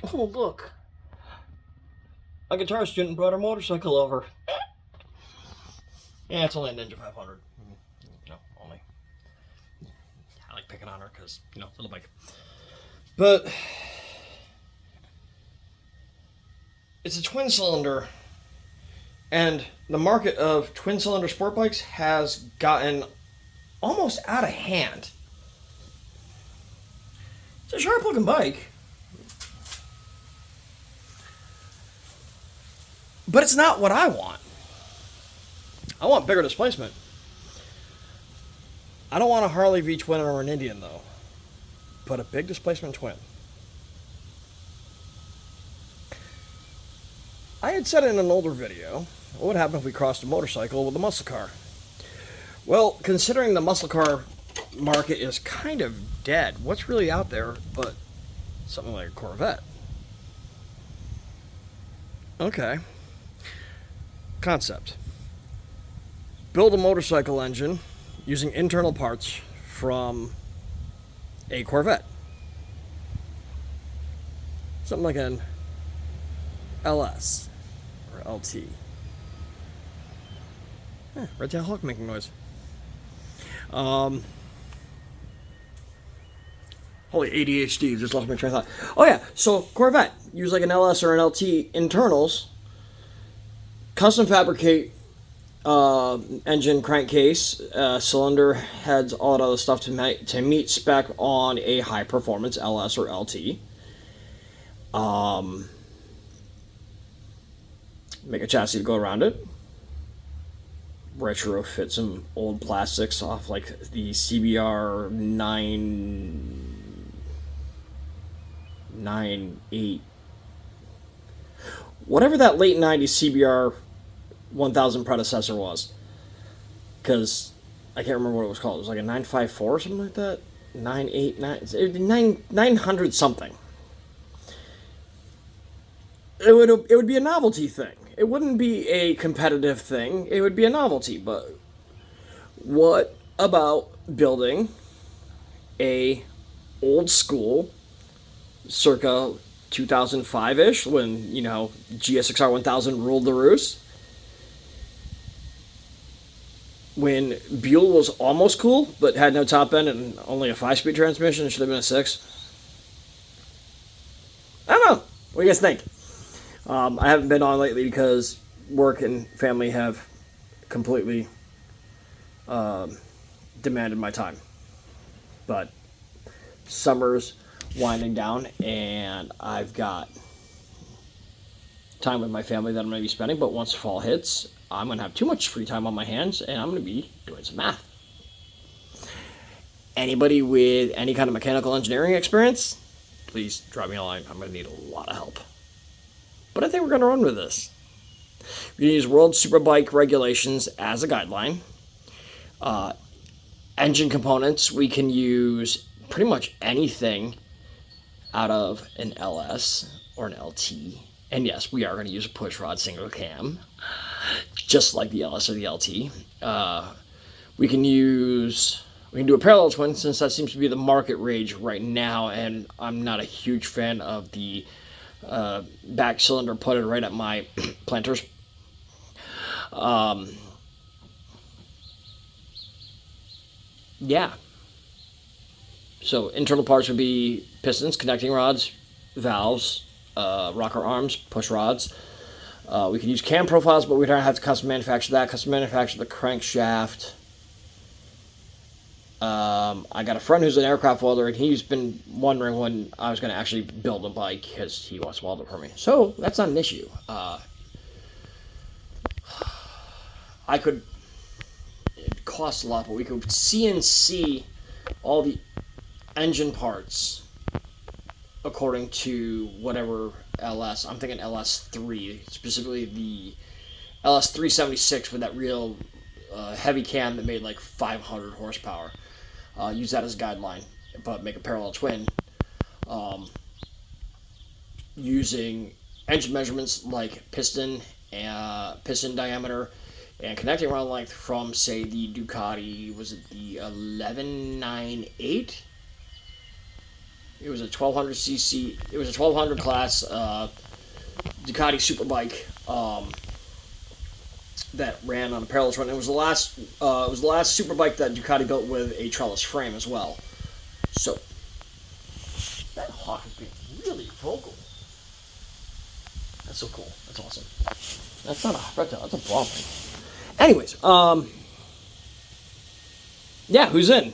Oh, look. A guitar student brought her motorcycle over. Yeah, it's only a Ninja 500. No, only. I like picking on her because, little bike. But it's a twin cylinder, and the market of twin cylinder sport bikes has gotten almost out of hand. It's a sharp looking bike, but it's not what I want. I want bigger displacement. I don't want a Harley V twin or an Indian though, but a big displacement twin. I had said in an older video, what would happen if we crossed a motorcycle with a muscle car? Well, considering the muscle car market is kind of dead, what's really out there but something like a Corvette? Okay. Concept. Build a motorcycle engine using internal parts from a Corvette. Something like an LS or LT. Red Tail Hawk making noise. Holy ADHD, just lost my train of thought. Oh yeah, so Corvette, use like an LS or an LT internals, custom fabricate engine crankcase, cylinder heads, all that other stuff to meet spec on a high performance LS or LT. Make a chassis to go around it. Retrofit some old plastics off like the CBR 998, whatever that late 90s CBR 1000 predecessor was, because I can't remember what it was called. It was like a 954 or something like that. 989, 900 something. It would be a novelty thing. It wouldn't be a competitive thing. It would be a novelty. But what about building a old school, circa 2005-ish, when GSXR 1000 ruled the roost? When Buell was almost cool, but had no top end and only a 5-speed transmission, it should have been a 6. I don't know. What do you guys think? I haven't been on lately because work and family have completely demanded my time. But summer's winding down, and I've got time with my family that I'm going to be spending. But once fall hits, I'm going to have too much free time on my hands, and I'm going to be doing some math. Anybody with any kind of mechanical engineering experience, please drop me a line. I'm going to need a lot of help. But I think we're going to run with this. We're going to use World Superbike regulations as a guideline. Engine components, we can use pretty much anything out of an LS or an LT. And yes, we are going to use a pushrod single cam, just like the LS or the LT. We can do a parallel twin, since that seems to be the market rage right now, and I'm not a huge fan of the back cylinder putted right at my planters. Yeah. So internal parts would be pistons, connecting rods, valves, rocker arms, push rods. We could use cam profiles, but we don't have to custom manufacture that. Custom manufacture the crankshaft. I got a friend who's an aircraft welder, and he's been wondering when I was going to actually build a bike because he wants to weld it for me. So that's not an issue. It costs a lot, but we could CNC all the engine parts according to whatever LS. I'm thinking LS3, specifically the LS376 with that real heavy cam that made like 500 horsepower. Use that as a guideline, but make a parallel twin using engine measurements like piston diameter and connecting rod length from, say, the Ducati, was it the 1198? It was a 1200 cc. It was a 1200 class Ducati Superbike that ran on a parallel run. It was the last. It was the last Superbike that Ducati built with a trellis frame as well. So that hawk is being really vocal. That's so cool. That's awesome. That's not a reptile. That's a ball thing. Anyways, yeah, who's in?